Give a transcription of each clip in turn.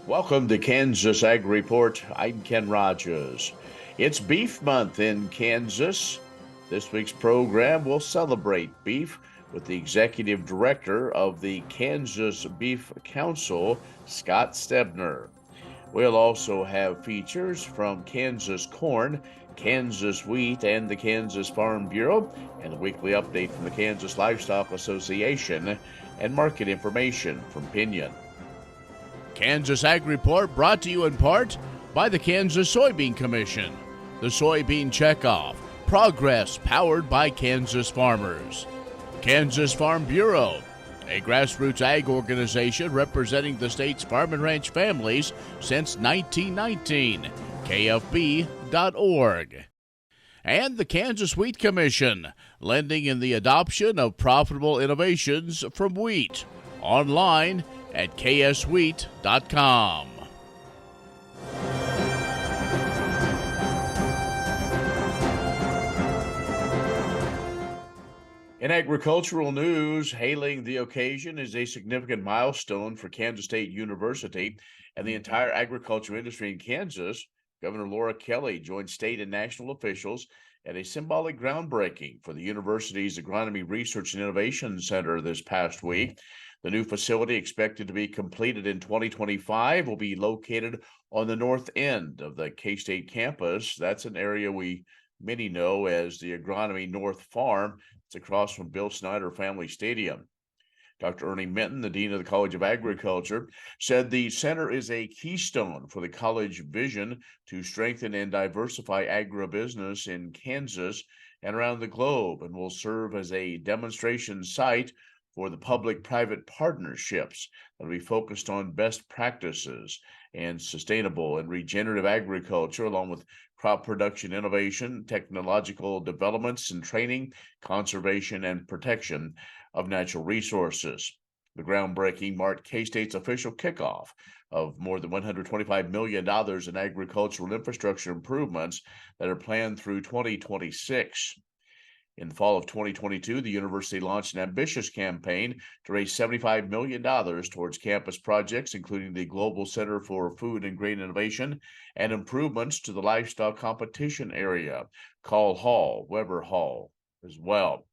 Welcome to Kansas Ag Report. I'm Ken Rogers. It's Beef Month in Kansas. This week's program will celebrate beef with the executive director of the Kansas Beef Council, Scott Stebner. We'll also have features from Kansas Corn, Kansas Wheat, and the Kansas Farm Bureau, and a weekly update from the Kansas Livestock Association, and market information from Pinion. Kansas Ag Report brought to you in part by the Kansas Soybean Commission, the Soybean Checkoff, progress powered by Kansas farmers. Kansas Farm Bureau, a grassroots ag organization representing the state's farm and ranch families since 1919, kfb.org. And the Kansas Wheat Commission, lending in the adoption of profitable innovations from wheat, online at kswheat.com. In agricultural news, hailing the occasion is a significant milestone for Kansas State University and the entire agriculture industry in Kansas. Governor Laura Kelly joined state and national officials at a symbolic groundbreaking for the university's Agronomy Research and Innovation Center this past week. The new facility, expected to be completed in 2025, will be located on the north end of the K-State campus. That's an area many know as the Agronomy North Farm. It's across from Bill Snyder Family Stadium. Dr. Ernie Minton, the Dean of the College of Agriculture, said the center is a keystone for the college vision to strengthen and diversify agribusiness in Kansas and around the globe, and will serve as a demonstration site for the public-private partnerships that will be focused on best practices and sustainable and regenerative agriculture, along with crop production innovation, technological developments and training, conservation and protection of natural resources. The groundbreaking marked K-State's official kickoff of more than $125 million in agricultural infrastructure improvements that are planned through 2026. In the fall of 2022, the university launched an ambitious campaign to raise $75 million towards campus projects, including the Global Center for Food and Grain Innovation and improvements to the livestock competition area, Call Hall, Weber Hall as well.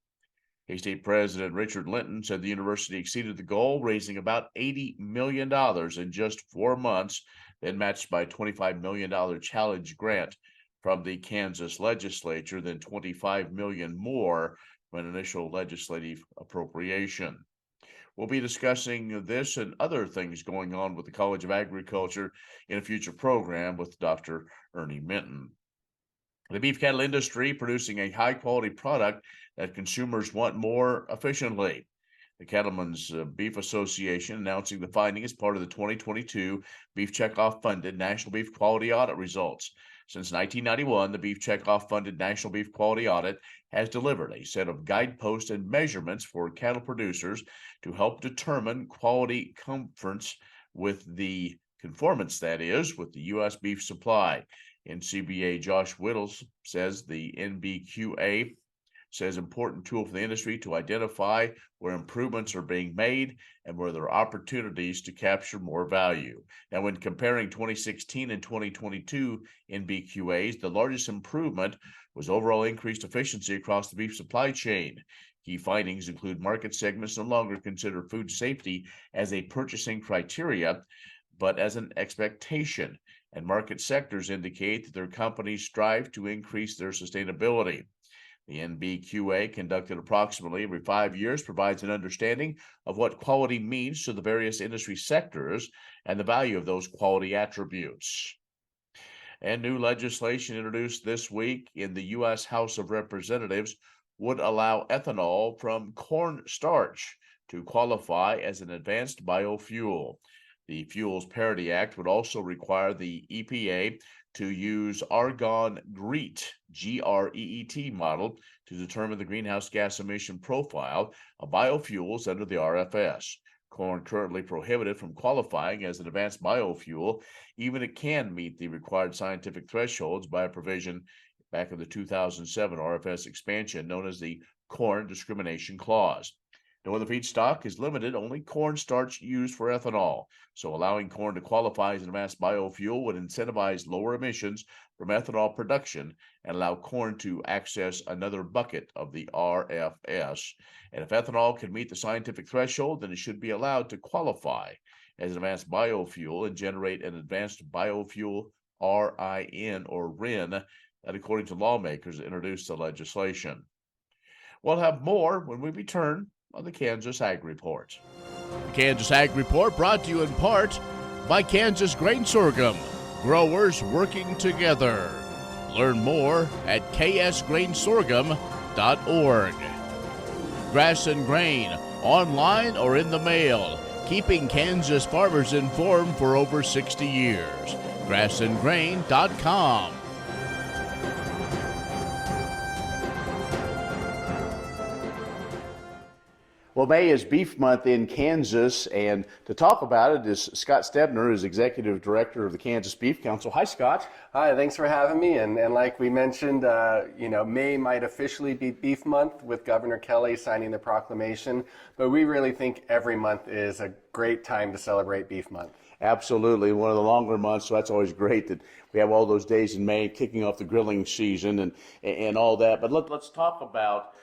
K-State President Richard Linton said the university exceeded the goal, raising about $80 million in just 4 months, then matched by a $25 million challenge grant from the Kansas legislature, than $25 million more from an initial legislative appropriation. We'll be discussing this and other things going on with the College of Agriculture in a future program with Dr. Ernie Minton. The beef cattle industry producing a high-quality product that consumers want more efficiently. The Cattlemen's Beef Association announcing the finding as part of the 2022 Beef Checkoff funded National Beef Quality Audit results. Since 1991, the Beef Checkoff funded National Beef Quality Audit has delivered a set of guideposts and measurements for cattle producers to help determine quality conformance with the U.S. beef supply. NCBA Josh Whittles says the NBQA says important tool for the industry to identify where improvements are being made and where there are opportunities to capture more value. Now, when comparing 2016 and 2022 NBQAs, the largest improvement was overall increased efficiency across the beef supply chain. Key findings include market segments no longer consider food safety as a purchasing criteria, but as an expectation, and market sectors indicate that their companies strive to increase their sustainability. The NBQA, conducted approximately every 5 years, provides an understanding of what quality means to the various industry sectors and the value of those quality attributes. And new legislation introduced this week in the U.S. House of Representatives would allow ethanol from corn starch to qualify as an advanced biofuel. The Fuels Parity Act would also require the EPA to use Argonne GREET, G-R-E-E-T model to determine the greenhouse gas emission profile of biofuels under the RFS. Corn currently prohibited from qualifying as an advanced biofuel, even it can meet the required scientific thresholds by a provision back in the 2007 RFS expansion known as the Corn Discrimination Clause. Now, when the feedstock is limited, only cornstarch used for ethanol. So allowing corn to qualify as an advanced biofuel would incentivize lower emissions from ethanol production and allow corn to access another bucket of the RFS. And if ethanol can meet the scientific threshold, then it should be allowed to qualify as an advanced biofuel and generate an advanced biofuel RIN or RIN, that according to lawmakers introduced the legislation. We'll have more when we return on the Kansas Ag Report. The Kansas Ag Report brought to you in part by Kansas Grain Sorghum, growers working together. Learn more at ksgrainsorghum.org. Grass and Grain, online or in the mail, keeping Kansas farmers informed for over 60 years. grassandgrain.com. Well, May is Beef Month in Kansas, and to talk about it is Scott Stebner, who's Executive Director of the Kansas Beef Council. Hi, Scott. Hi, thanks for having me. And like we mentioned, May might officially be Beef Month with Governor Kelly signing the proclamation, but we really think every month is a great time to celebrate Beef Month. Absolutely, one of the longer months, so that's always great that we have all those days in May kicking off the grilling season and all that. But let's talk about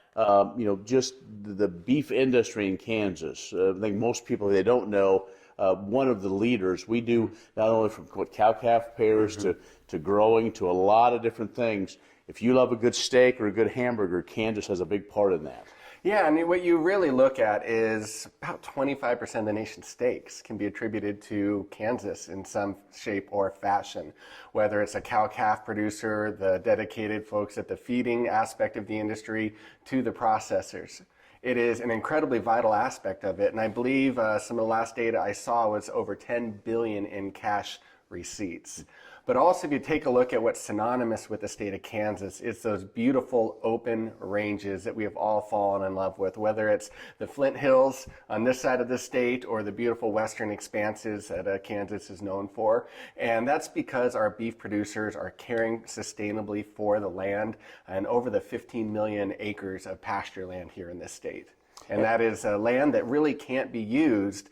just the beef industry in Kansas. I think most people, they don't know, one of the leaders. We do not only from cow-calf pairs to growing to a lot of different things. If you love a good steak or a good hamburger, Kansas has a big part in that. Yeah, I mean, what you really look at is about 25% of the nation's steaks can be attributed to Kansas in some shape or fashion, whether it's a cow-calf producer, the dedicated folks at the feeding aspect of the industry, to the processors. It is an incredibly vital aspect of it, and I believe some of the last data I saw was over 10 billion in cash receipts. But also, if you take a look at what's synonymous with the state of Kansas, it's those beautiful open ranges that we have all fallen in love with, whether it's the Flint Hills on this side of the state or the beautiful western expanses that Kansas is known for. And that's because our beef producers are caring sustainably for the land and over the 15 million acres of pasture land here in this state. And that is land that really can't be used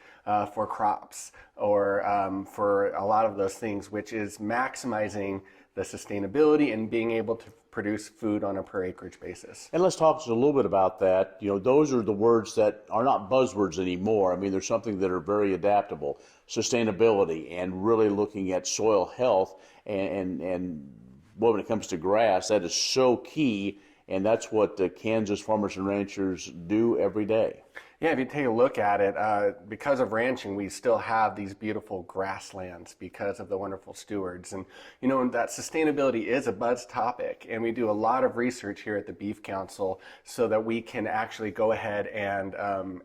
for crops or for a lot of those things, which is maximizing the sustainability and being able to produce food on a per acreage basis. And let's talk just a little bit about that. Those are the words that are not buzzwords anymore. I mean, there's something that are very adaptable. Sustainability and really looking at soil health and when it comes to grass, that is so key. And that's what the Kansas farmers and ranchers do every day. Yeah, if you take a look at it, because of ranching, we still have these beautiful grasslands because of the wonderful stewards. And, that sustainability is a buzz topic. And we do a lot of research here at the Beef Council so that we can actually go ahead and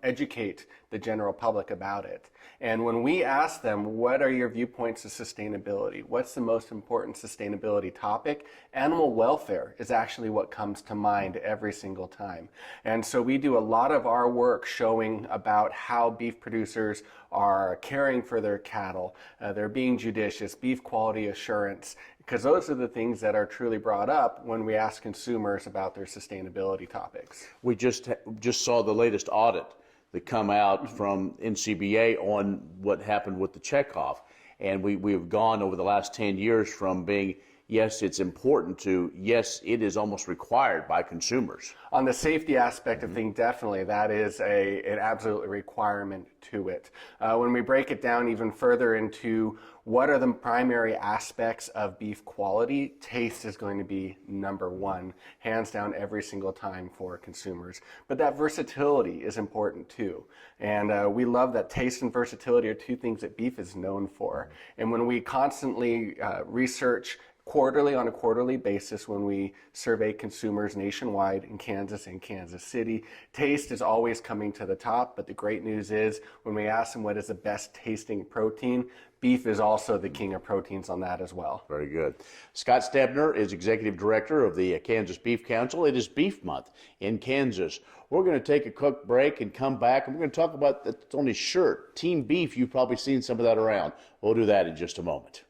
educate the general public about it. And when we ask them, what are your viewpoints of sustainability? What's the most important sustainability topic? Animal welfare is actually what comes to mind every single time. And so we do a lot of our work showing about how beef producers are caring for their cattle. They're being judicious, beef quality assurance, because those are the things that are truly brought up when we ask consumers about their sustainability topics. We just saw the latest audit that come out from NCBA on what happened with the checkoff. And we have gone over the last 10 years from being, yes, it's important to, yes, it is almost required by consumers. On the safety aspect of things, definitely, that is an absolute requirement to it. When we break it down even further into what are the primary aspects of beef quality, taste is going to be number one, hands down every single time for consumers. But that versatility is important too. And we love that taste and versatility are two things that beef is known for. And when we constantly research on a quarterly basis, when we survey consumers nationwide in Kansas and Kansas City, taste is always coming to the top. But the great news is when we ask them what is the best tasting protein, beef is also the king of proteins on that as well. Very good. Scott Stebner is Executive Director of the Kansas Beef Council. It is Beef Month in Kansas. We're going to take a quick break and come back, and we're going to talk about that's on his shirt, Team Beef. You've probably seen some of that around. We'll do that in just a moment.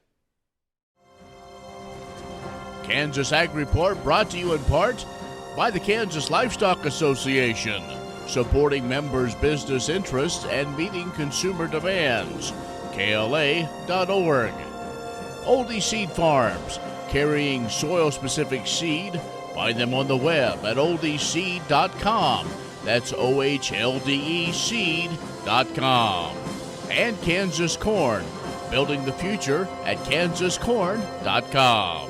Kansas Ag Report brought to you in part by the Kansas Livestock Association. supporting members' business interests and meeting consumer demands. KLA.org. Oldie Seed Farms, carrying soil-specific seed. Find them on the web at oldieseed.com. That's OHLDE seed.com. And Kansas Corn, building the future at kansascorn.com.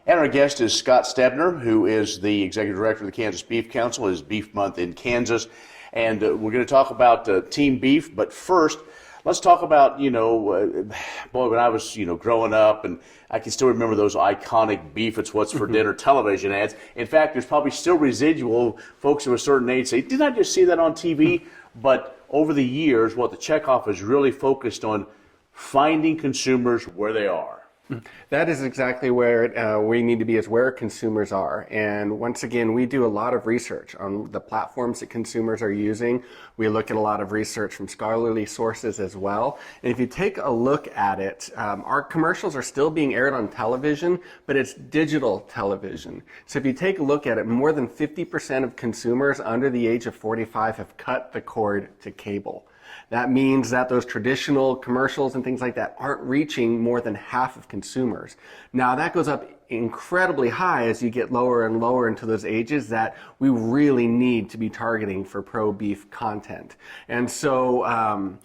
And our guest is Scott Stebner, who is the Executive Director of the Kansas Beef Council. It is Beef Month in Kansas. And we're going to talk about Team Beef. But first, let's talk about, boy, when I was, growing up, and I can still remember those iconic beef, it's what's for dinner television ads. In fact, there's probably still residual folks of a certain age say, didn't I just see that on TV? But over the years, what the checkoff is really focused on finding consumers where they are. That is exactly where we need to be, is where consumers are. And once again, we do a lot of research on the platforms that consumers are using. We look at a lot of research from scholarly sources as well. And if you take a look at it, our commercials are still being aired on television, but it's digital television. So if you take a look at it, more than 50% of consumers under the age of 45 have cut the cord to cable. That means that those traditional commercials and things like that aren't reaching more than half of consumers. Now that goes up incredibly high as you get lower and lower into those ages that we really need to be targeting for pro-beef content. And so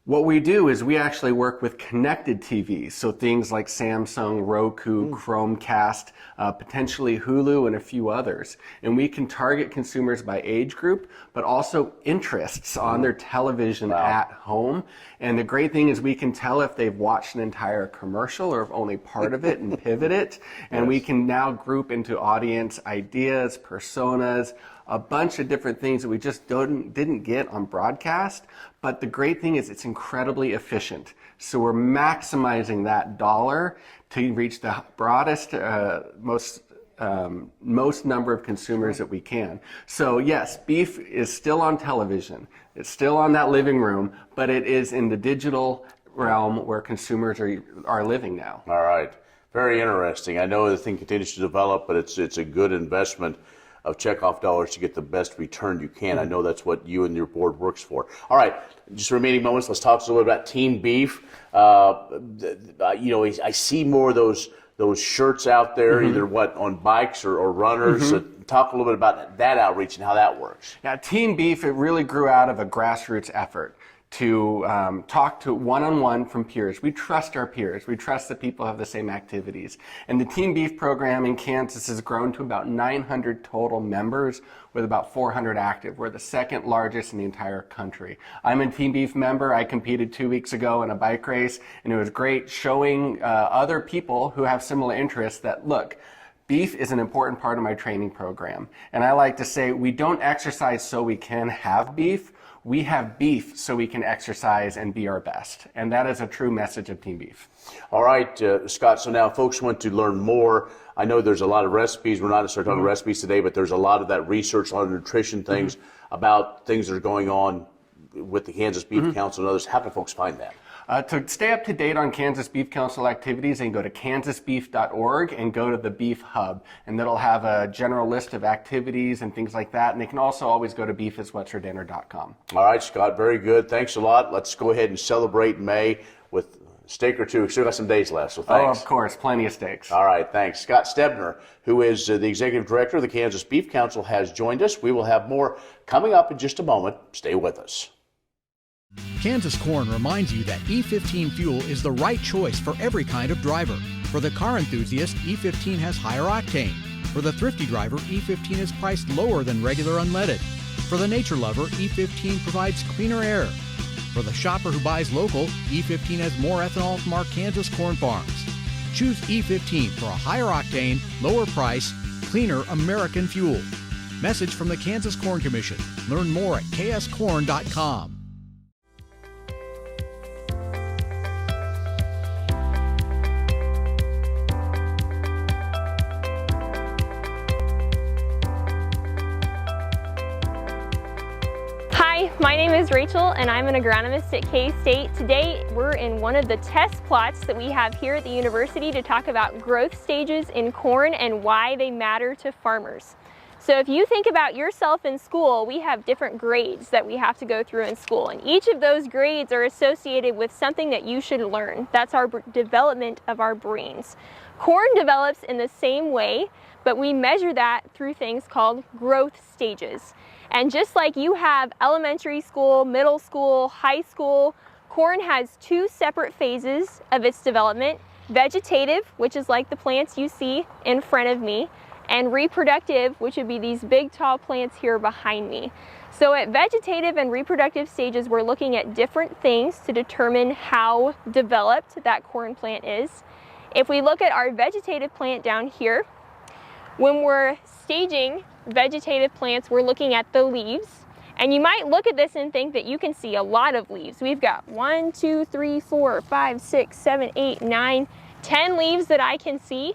what we do is we actually work with connected TVs, so things like Samsung, Roku, Chromecast, potentially Hulu, and a few others. And we can target consumers by age group, but also interests on their television at home. And the great thing is we can tell if they've watched an entire commercial or if only part of it and pivot it. And we can now group into audience ideas, personas, a bunch of different things that we just didn't get on broadcast. But the great thing is it's incredibly efficient. So we're maximizing that dollar to reach the broadest, most number of consumers that we can. So yes, beef is still on television. It's still on that living room, but it is in the digital realm where consumers are living now. All right. Very interesting. I know the thing continues to develop, but it's a good investment of checkoff dollars to get the best return you can. I know that's what you and your board works for. All right, just remaining moments, let's talk a little bit about Team Beef. I see more of those shirts out there, either on bikes or runners. So talk a little bit about that outreach and how that works. Yeah, Team Beef, it really grew out of a grassroots effort to talk to one-on-one from peers. We trust our peers. We trust that people have the same activities. And the Team Beef program in Kansas has grown to about 900 total members with about 400 active. We're the second largest in the entire country. I'm a Team Beef member. I competed 2 weeks ago in a bike race, and it was great showing other people who have similar interests that, look, beef is an important part of my training program. And I like to say we don't exercise so we can have beef. We have beef so we can exercise and be our best. And that is a true message of Team Beef. All right, Scott, so now folks want to learn more. I know there's a lot of recipes. We're not necessarily talking recipes today, but there's a lot of that research, a lot of nutrition things about things that are going on with the Kansas Beef Council and others. How can folks find that? To stay up to date on Kansas Beef Council activities, they can go to kansasbeef.org and go to the Beef Hub. And that'll have a general list of activities and things like that. And they can also always go to beefiswhatsfordinner.com. All right, Scott, very good. Thanks a lot. Let's go ahead and celebrate May with a steak or two. Still got some days left, so thanks. Oh, of course, plenty of steaks. All right, thanks. Scott Stebner, who is the Executive Director of the Kansas Beef Council, has joined us. We will have more coming up in just a moment. Stay with us. Kansas Corn reminds you that E15 fuel is the right choice for every kind of driver. For the car enthusiast, E15 has higher octane. For the thrifty driver, E15 is priced lower than regular unleaded. For the nature lover, E15 provides cleaner air. For the shopper who buys local, E15 has more ethanol from our Kansas corn farms. Choose E15 for a higher octane, lower price, cleaner American fuel. Message from the Kansas Corn Commission. Learn more at kscorn.com. Hi, Hi, my name is Rachel and I'm an agronomist at K-State. Today we're in one of the test plots that we have here at the university to talk about growth stages in corn and why they matter to farmers. So if you think about yourself in school, we have different grades that we have to go through in school, and each of those grades are associated with something that you should learn. That's our development of our brains. Corn develops in the same way, but we measure that through things called growth stages. And just like you have elementary school, middle school, high school, corn has two separate phases of its development: vegetative, which is like the plants you see in front of me, and reproductive, which would be these big tall plants here behind me. So at vegetative and reproductive stages, we're looking at different things to determine how developed that corn plant is. If we look at our vegetative plant down here, when we're staging vegetative plants, we're looking at the leaves. And you might look at this and think that you can see a lot of leaves. We've got 1, 2, 3, 4, 5, 6, 7, 8, 9, 10 leaves that I can see.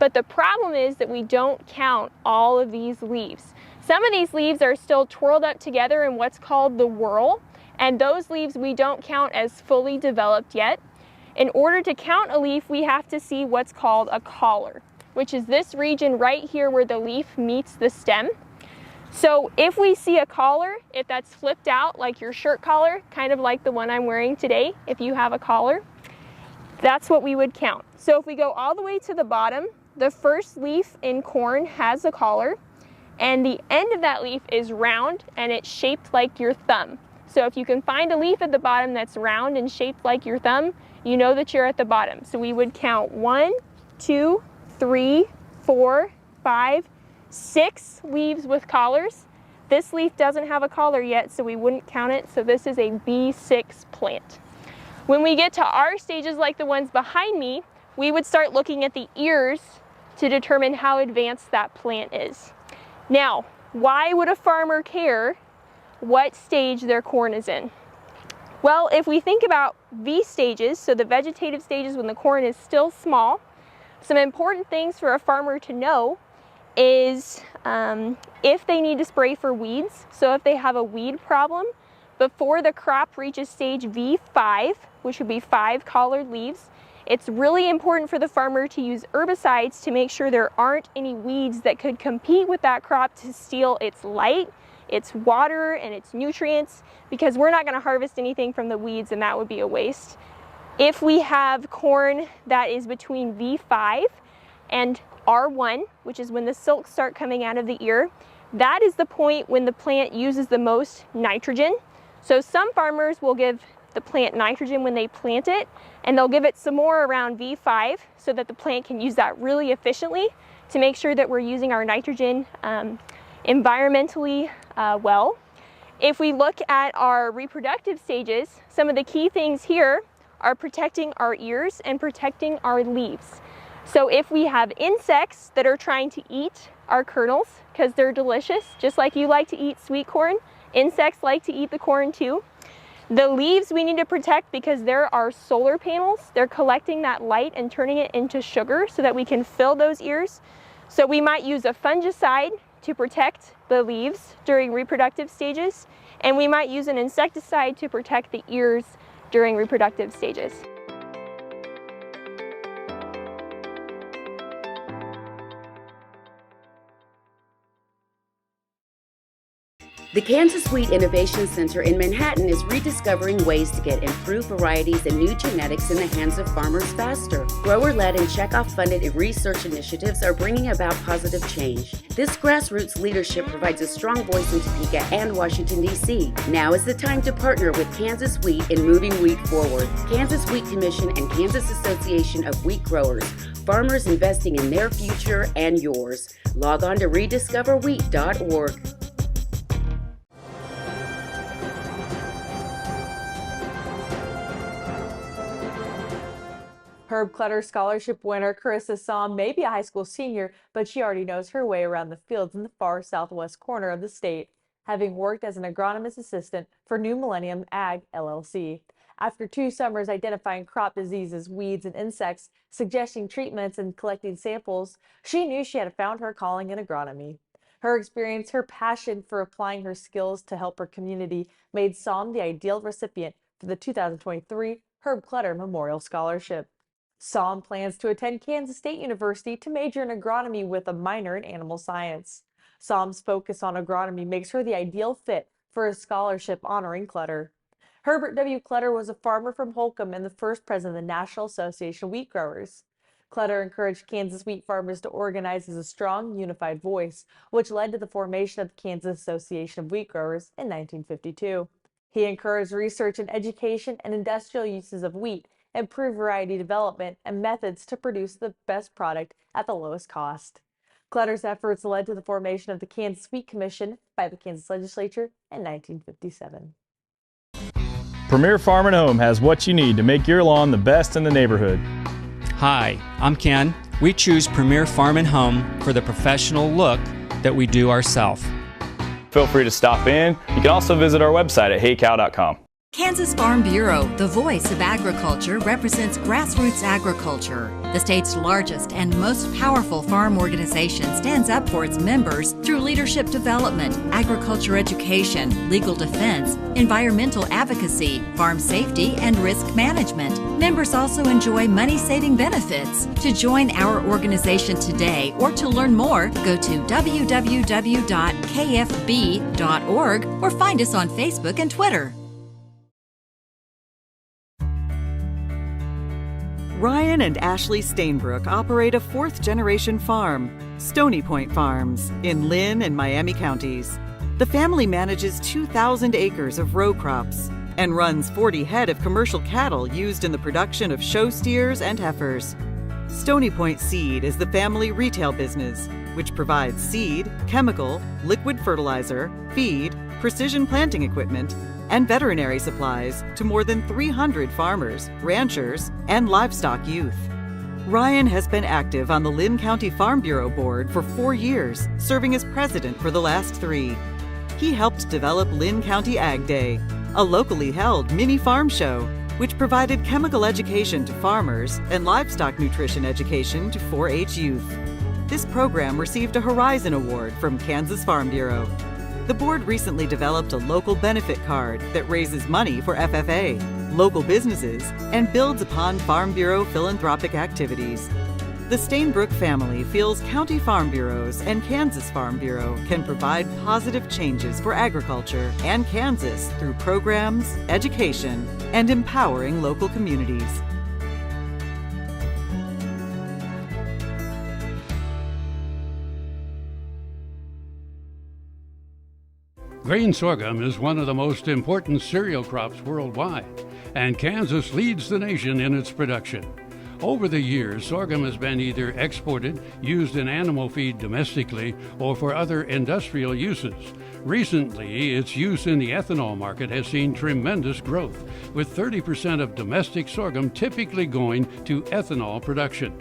But the problem is that we don't count all of these leaves. Some of these leaves are still twirled up together in what's called the whorl, and those leaves we don't count as fully developed yet. In order to count a leaf, we have to see what's called a collar, which is this region right here where the leaf meets the stem. So if we see a collar, if that's flipped out like your shirt collar, kind of like the one I'm wearing today, if you have a collar, that's what we would count. So if we go all the way to the bottom, the first leaf in corn has a collar, and the end of that leaf is round and it's shaped like your thumb. So if you can find a leaf at the bottom that's round and shaped like your thumb, you know that you're at the bottom. So we would count 1, 2, 3, 4, 5, 6 leaves with collars. This leaf doesn't have a collar yet, so we wouldn't count it. So this is a B6 plant. When we get to our stages like the ones behind me, we would start looking at the ears to determine how advanced that plant is. Now, why would a farmer care what stage their corn is in? Well, if we think about V stages, so the vegetative stages when the corn is still small, some important things for a farmer to know is if they need to spray for weeds. So if they have a weed problem, before the crop reaches stage V5, which would be 5 collared leaves, it's really important for the farmer to use herbicides to make sure there aren't any weeds that could compete with that crop to steal its light, its water, and its nutrients, because we're not going to harvest anything from the weeds and that would be a waste. If we have corn that is between V5 and R1, which is when the silks start coming out of the ear, that is the point when the plant uses the most nitrogen. So some farmers will give the plant nitrogen when they plant it, and they'll give it some more around V5 so that the plant can use that really efficiently to make sure that we're using our nitrogen environmentally well. If we look at our reproductive stages, some of the key things here are protecting our ears and protecting our leaves. So if we have insects that are trying to eat our kernels, because they're delicious, just like you like to eat sweet corn, insects like to eat the corn too. The leaves we need to protect because there are solar panels. They're collecting that light and turning it into sugar so that we can fill those ears. So we might use a fungicide to protect the leaves during reproductive stages, and we might use an insecticide to protect the ears during reproductive stages. The Kansas Wheat Innovation Center in Manhattan is rediscovering ways to get improved varieties and new genetics in the hands of farmers faster. Grower-led and checkoff-funded research initiatives are bringing about positive change. This grassroots leadership provides a strong voice in Topeka and Washington, D.C. Now is the time to partner with Kansas Wheat in moving wheat forward. Kansas Wheat Commission and Kansas Association of Wheat Growers. Farmers investing in their future and yours. Log on to rediscoverwheat.org. Herb Clutter Scholarship winner Carissa Somm may be a high school senior, but she already knows her way around the fields in the far southwest corner of the state, having worked as an agronomist assistant for New Millennium Ag LLC. After 2 summers identifying crop diseases, weeds, and insects, suggesting treatments and collecting samples, she knew she had found her calling in agronomy. Her experience, her passion for applying her skills to help her community made Psalm the ideal recipient for the 2023 Herb Clutter Memorial Scholarship. Psalm plans to attend Kansas State University to major in agronomy with a minor in animal science. Psalm's focus on agronomy makes her the ideal fit for a scholarship honoring Clutter. Herbert W. Clutter was a farmer from Holcomb and the first president of the National Association of Wheat Growers. Clutter encouraged Kansas wheat farmers to organize as a strong, unified voice, which led to the formation of the Kansas Association of Wheat Growers in 1952. He encouraged research in education and industrial uses of wheat, improved variety development, and methods to produce the best product at the lowest cost. Clutter's efforts led to the formation of the Kansas Wheat Commission by the Kansas Legislature in 1957. Premier Farm and Home has what you need to make your lawn the best in the neighborhood. Hi, I'm Ken. We choose Premier Farm and Home for the professional look that we do ourselves. Feel free to stop in. You can also visit our website at heycow.com. Kansas Farm Bureau, the voice of agriculture, represents grassroots agriculture. The state's largest and most powerful farm organization stands up for its members through leadership development, agriculture education, legal defense, environmental advocacy, farm safety, and risk management. Members also enjoy money-saving benefits. To join our organization today or to learn more, go to www.kfb.org or find us on Facebook and Twitter. Ryan and Ashley Stainbrook operate a fourth-generation farm, Stony Point Farms, in Lynn and Miami counties. The family manages 2,000 acres of row crops and runs 40 head of commercial cattle used in the production of show steers and heifers. Stony Point Seed is the family retail business, which provides seed, chemical, liquid fertilizer, feed, precision planting equipment, and veterinary supplies to more than 300 farmers, ranchers, and livestock youth. Ryan has been active on the Lynn County Farm Bureau Board for 4 years, serving as president for the last 3. He helped develop Lynn County Ag Day, a locally held mini farm show, which provided chemical education to farmers and livestock nutrition education to 4-H youth. This program received a Horizon Award from Kansas Farm Bureau. The board recently developed a local benefit card that raises money for FFA, local businesses, and builds upon Farm Bureau philanthropic activities. The Stainbrook family feels county farm bureaus and Kansas Farm Bureau can provide positive changes for agriculture and Kansas through programs, education, and empowering local communities. Grain sorghum is one of the most important cereal crops worldwide, and Kansas leads the nation in its production. Over the years, sorghum has been either exported, used in animal feed domestically, or for other industrial uses. Recently, its use in the ethanol market has seen tremendous growth, with 30% of domestic sorghum typically going to ethanol production.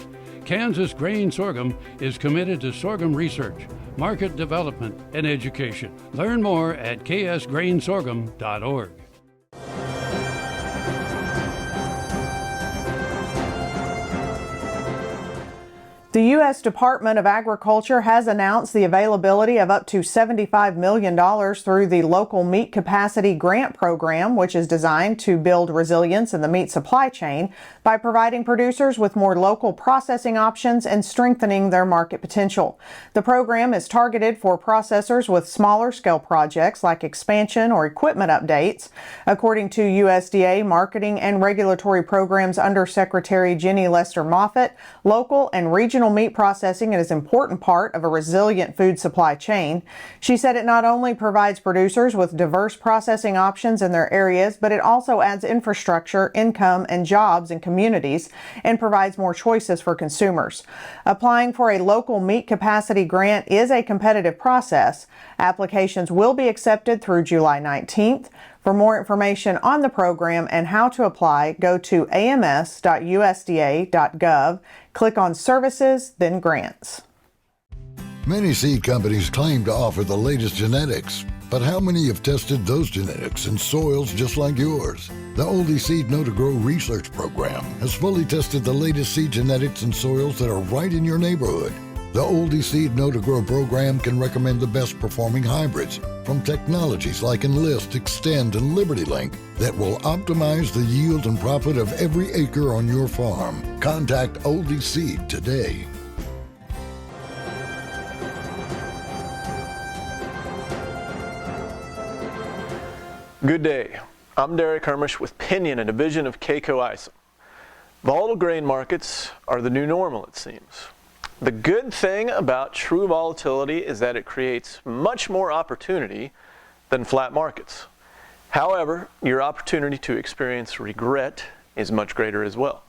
Kansas Grain Sorghum is committed to sorghum research, market development, and education. Learn more at ksgrainsorghum.org. The U.S. Department of Agriculture has announced the availability of up to $75 million through the Local Meat Capacity Grant Program, which is designed to build resilience in the meat supply chain by providing producers with more local processing options and strengthening their market potential. The program is targeted for processors with smaller scale projects like expansion or equipment updates. According to USDA Marketing and Regulatory Programs Undersecretary Jenny Lester Moffitt, local and regional meat processing is an important part of a resilient food supply chain. She said it not only provides producers with diverse processing options in their areas, but it also adds infrastructure, income, and jobs in communities and provides more choices for consumers. Applying for a local meat capacity grant is a competitive process. Applications will be accepted through July 19th. For more information on the program and how to apply, go to ams.usda.gov, click on Services, then Grants. Many seed companies claim to offer the latest genetics, but how many have tested those genetics in soils just like yours? The Oldie Seed Know to Grow research program has fully tested the latest seed genetics in soils that are right in your neighborhood. The Oldie Seed Know-to-Grow program can recommend the best performing hybrids from technologies like Enlist, Extend, and LibertyLink that will optimize the yield and profit of every acre on your farm. Contact Oldie Seed today. Good day. I'm Derek Hermish with Pinion, a division of Keiko Isom. Volatile grain markets are the new normal, it seems. The good thing about true volatility is that it creates much more opportunity than flat markets. However, your opportunity to experience regret is much greater as well.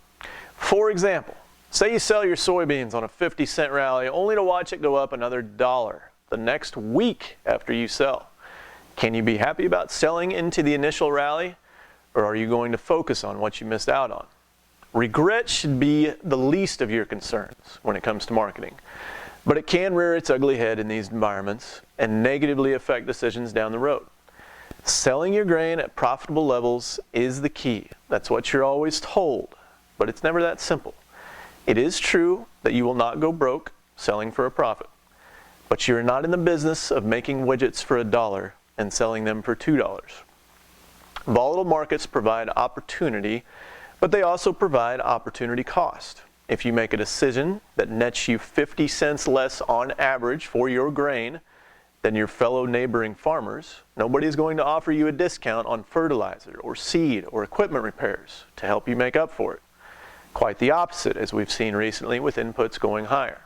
For example, say you sell your soybeans on a 50-cent rally only to watch it go up another $1 the next week after you sell. Can you be happy about selling into the initial rally, or are you going to focus on what you missed out on? Regret should be the least of your concerns when it comes to marketing, but it can rear its ugly head in these environments and negatively affect decisions down the road. Selling your grain at profitable levels is the key. That's what you're always told, but it's never that simple. It is true that you will not go broke selling for a profit, but you're not in the business of making widgets for $1 and selling them for $2. Volatile markets provide opportunity, but they also provide opportunity cost. If you make a decision that nets you 50 cents less on average for your grain than your fellow neighboring farmers, nobody is going to offer you a discount on fertilizer or seed or equipment repairs to help you make up for it. Quite the opposite, as we've seen recently with inputs going higher.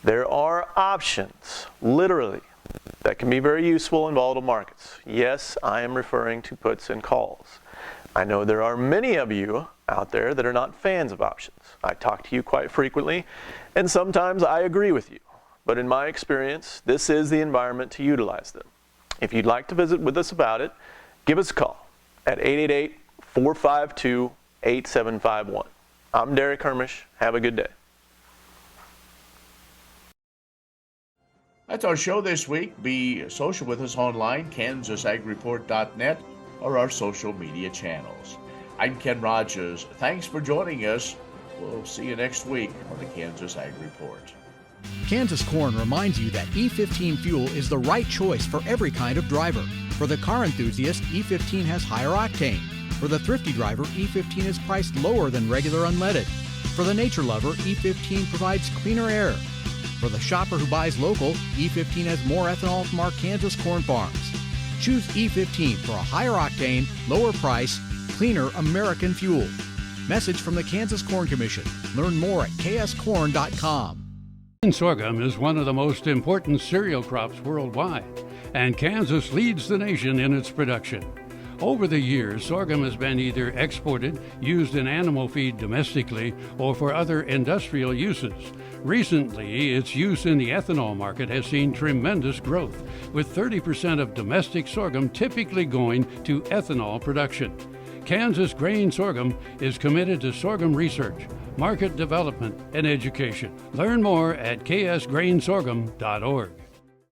There are options, literally, that can be very useful in volatile markets. Yes, I am referring to puts and calls. I know there are many of you out there that are not fans of options. I talk to you quite frequently, and sometimes I agree with you. But in my experience, this is the environment to utilize them. If you'd like to visit with us about it, give us a call at 888-452-8751. I'm Derek Hermish. Have a good day. That's our show this week. Be social with us online, kansasagreport.net, or our social media channels. I'm Ken Rogers. Thanks for joining us. We'll see you next week on the Kansas Ag Report. Kansas Corn reminds you that E15 fuel is the right choice for every kind of driver. For the car enthusiast, E15 has higher octane. For the thrifty driver, E15 is priced lower than regular unleaded. For the nature lover, E15 provides cleaner air. For the shopper who buys local, E15 has more ethanol from our Kansas corn farms. Choose E15 for a higher octane, lower price, cleaner American fuel. Message from the Kansas Corn Commission. Learn more at kscorn.com. Sorghum is one of the most important cereal crops worldwide, and Kansas leads the nation in its production. Over the years, sorghum has been either exported, used in animal feed domestically, or for other industrial uses. Recently, its use in the ethanol market has seen tremendous growth, with 30% of domestic sorghum typically going to ethanol production. Kansas Grain Sorghum is committed to sorghum research, market development, and education. Learn more at ksgrainsorghum.org.